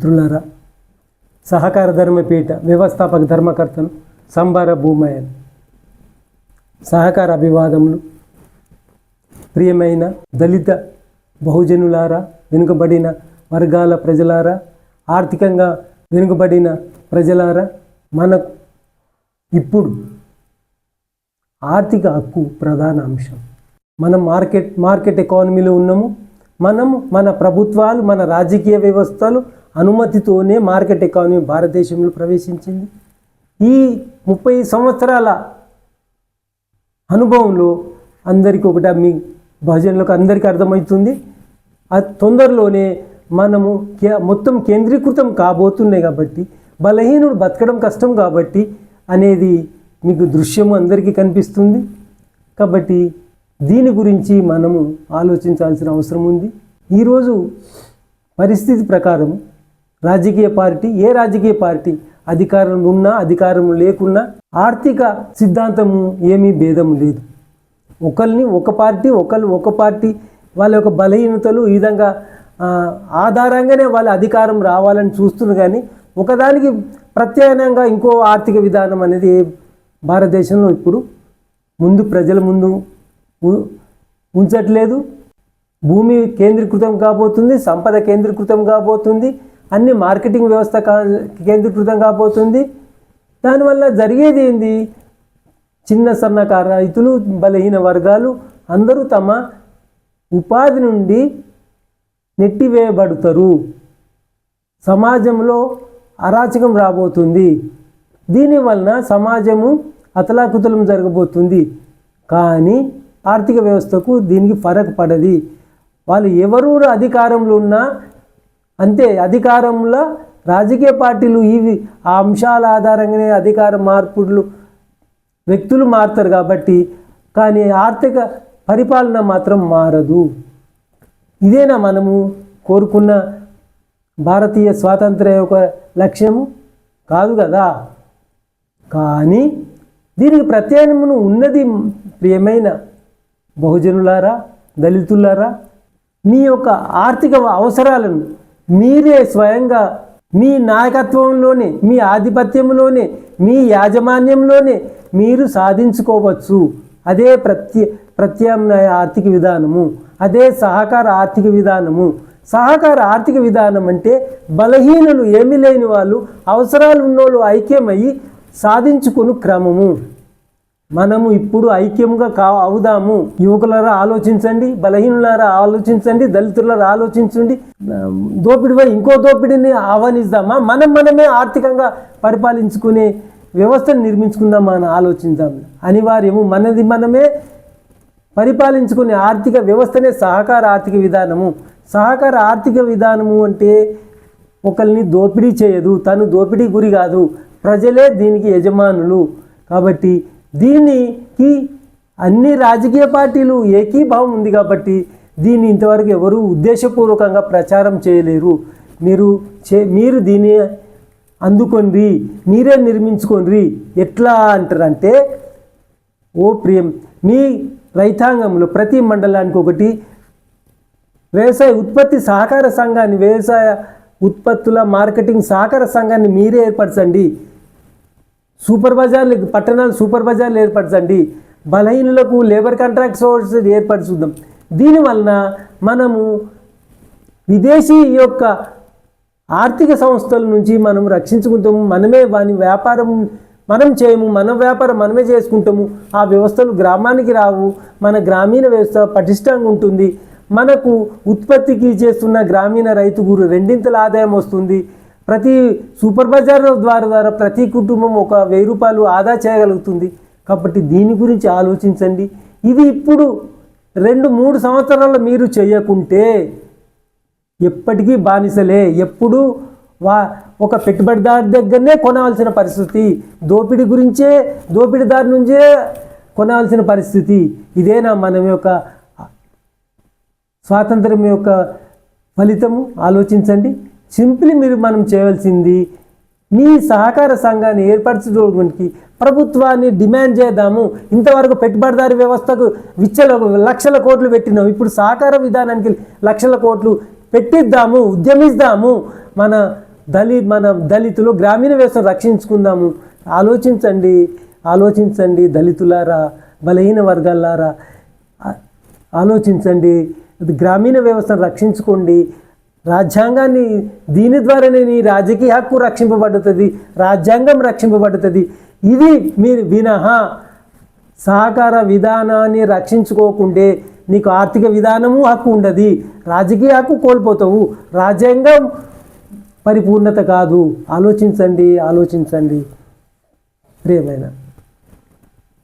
మిత్రులారా, సహకార ధర్మపీఠ వ్యవస్థాపక ధర్మకర్తను సంబార భూమయ్యన్ సహకార అభివాదములు. ప్రియమైన దళిత బహుజనులారా, వెనుకబడిన వర్గాల ప్రజలారా, ఆర్థికంగా వెనుకబడిన ప్రజలారా, మనకు ఇప్పుడు ఆర్థిక హక్కు ప్రధాన అంశం. మనం మార్కెట్ ఎకానమీలో ఉన్నాము. మనము మన ప్రభుత్వాలు, మన రాజకీయ వ్యవస్థలు అనుమతితోనే మార్కెట్ ఎకానమీ భారతదేశంలో ప్రవేశించింది. ఈ 30 సంవత్సరాల అనుభవంలో అందరికీ ఒకటి, మీ బహుజనులకు అందరికీ అర్థమవుతుంది, అది తొందరలోనే మనము మొత్తం కేంద్రీకృతం కాబోతున్నాయి. కాబట్టి బలహీనుడు బతకడం కష్టం కాబట్టి అనేది మీకు దృశ్యము అందరికీ కనిపిస్తుంది. కాబట్టి దీని గురించి మనము ఆలోచించాల్సిన అవసరం ఉంది. ఈరోజు పరిస్థితి ప్రకారం ఏ రాజకీయ పార్టీ అధికారంలో ఉన్నా అధికారం లేకున్నా ఆర్థిక సిద్ధాంతము ఏమీ భేదం లేదు. ఒక పార్టీ వాళ్ళ యొక్క బలహీనతలు ఈ విధంగా ఆధారంగానే వాళ్ళ అధికారం రావాలని చూస్తున్నారు. కానీ ఒకదానికి ప్రత్యామ్నాయంగా ఇంకో ఆర్థిక విధానం అనేది భారతదేశంలో ఇప్పుడు ప్రజల ముందు ఉంచట్లేదు. భూమి కేంద్రీకృతం కాబోతుంది, సంపద కేంద్రీకృతం కాబోతుంది, అన్ని మార్కెటింగ్ వ్యవస్థ కేంద్రీకృతం కాబోతుంది. దానివల్ల జరిగేది ఏంది? చిన్న సన్నకారు రైతులు, బలహీన వర్గాలు అందరూ తమ ఉపాధి నుండి నెట్టివేయబడతారు. సమాజంలో అరాచకం రాబోతుంది. దీనివలన సమాజము అతలాకుతలం జరగబోతుంది. కానీ ఆర్థిక వ్యవస్థకు దీనికి ఫరక్ పడది. వాళ్ళు ఎవరు అధికారంలో ఉన్నా అంతే. అధికారంలో రాజకీయ పార్టీలు ఆ అంశాల ఆధారంగానే అధికార మార్పులు వ్యక్తులు మారుతారు కాబట్టి, కానీ ఆర్థిక పరిపాలన మాత్రం మారదు. ఇదేనా మనము కోరుకున్న భారతీయ స్వాతంత్ర్య యొక్క లక్ష్యము? కాదు కదా. కానీ దీనికి ప్రత్యామ్నాయం ఉన్నది. ప్రియమైన బహుజనులారా, దళితులారా, మీ యొక్క ఆర్థిక అవసరాలను మీరే స్వయంగా మీ నాయకత్వంలోనే, మీ ఆధిపత్యంలోనే, మీ యాజమాన్యంలోనే మీరు సాధించుకోవచ్చు. అదే ప్రత్యామ్నాయ ఆర్థిక విధానము, అదే సహకార ఆర్థిక విధానము. సహకార ఆర్థిక విధానం అంటే బలహీనులు, ఏమీ లేని వాళ్ళు, అవసరాలు ఉన్నోళ్ళు ఐక్యమయ్యి సాధించుకుని క్రమము. మనము ఇప్పుడు ఐక్యముగా అవుదాము. యువకులారా ఆలోచించండి, బలహీనులారా ఆలోచించండి, దళితులారా ఆలోచించండి. దోపిడిపై ఇంకో దోపిడిని ఆహ్వానిద్దామా? మనమే ఆర్థికంగా పరిపాలించుకునే వ్యవస్థను నిర్మించుకుందామా అని ఆలోచించాం. అనివార్యము. మనమే పరిపాలించుకునే ఆర్థిక వ్యవస్థనే సహకార ఆర్థిక విధానము. సహకార ఆర్థిక విధానము అంటే ఒకరిని దోపిడీ చేయదు, తను దోపిడీ గురి కాదు, ప్రజలే దీనికి యజమానులు. కాబట్టి దీనికి అన్ని రాజకీయ పార్టీలు ఏకీభావం ఉంది. కాబట్టి దీన్ని ఇంతవరకు ఎవరు ఉద్దేశపూర్వకంగా ప్రచారం చేయలేరు. మీరు దీన్ని అందుకోండి, మీరే నిర్మించుకోండి. ఎట్లా అంటారంటే, మీ రైతాంగంలో ప్రతి మండలానికి ఒకటి వ్యవసాయ ఉత్పత్తి సహకార సంఘాన్ని, వ్యవసాయ ఉత్పత్తుల మార్కెటింగ్ సహకార సంఘాన్ని మీరే ఏర్పరచండి. సూపర్ బజార్లు, పట్టణాలు సూపర్ బజార్లు ఏర్పరచండి. బలహీనులకు లేబర్ కాంట్రాక్ట్ సోర్స్ ఏర్పరచుద్దాం. దీనివలన మనము విదేశీ యొక్క ఆర్థిక సంస్థల నుంచి మనం రక్షించుకుంటాము. మనమే వాని వ్యాపారం మనం చేయము, మన వ్యాపారం మనమే చేసుకుంటాము. ఆ వ్యవస్థలు గ్రామానికి రావు. మన గ్రామీణ వ్యవస్థ పటిష్టంగా ఉంటుంది. మనకు ఉత్పత్తికి చేస్తున్న గ్రామీణ రైతుకు రెండింతల ఆదాయం వస్తుంది. ప్రతి సూపర్ బజార్ ద్వారా ప్రతి కుటుంబం ఒక 1000 రూపాయలు ఆదా చేయగలుగుతుంది. కాబట్టి దీని గురించి ఆలోచించండి. ఇది ఇప్పుడు 2-3 సంవత్సరాలు మీరు చేయకుంటే ఎప్పటికీ బానిసలే. ఎప్పుడు ఒక పెట్టుబడిదారు దగ్గరనే కొనవలసిన పరిస్థితి, దోపిడీదారు నుంచే కొనవలసిన పరిస్థితి. ఇదేనా మనం యొక్క స్వాతంత్రం యొక్క ఫలితము? ఆలోచించండి. సింప్లీ మనం చేయవలసింది, మీ సహకార సంఘాన్ని ఏర్పరచడానికి ప్రభుత్వాన్ని డిమాండ్ చేద్దాము. ఇంతవరకు పెట్టుబడిదారి వ్యవస్థకు లక్షల కోట్లు పెట్టినాం. ఇప్పుడు సహకార విధానానికి లక్షల కోట్లు పెట్టిద్దాము, ఉద్యమిద్దాము. మన మన దళితులు గ్రామీణ వ్యవస్థను రక్షించుకుందాము. ఆలోచించండి, ఆలోచించండి దళితులారా, బలహీన వర్గాలారా, ఆలోచించండి. గ్రామీణ వ్యవస్థను రక్షించుకోండి. రాజ్యాంగాన్ని దీని ద్వారానే నీ రాజకీయ హక్కు రక్షింపబడుతుంది, రాజ్యాంగం రక్షింపబడుతుంది. ఇది మీరు వినహా సహకార విధానాన్ని రక్షించుకోకుండే నీకు ఆర్థిక విధానము హక్కు ఉండదు, రాజకీయ హక్కు కోల్పోతావు, రాజ్యాంగం పరిపూర్ణత కాదు. ఆలోచించండి, ఆలోచించండి ప్రియమైన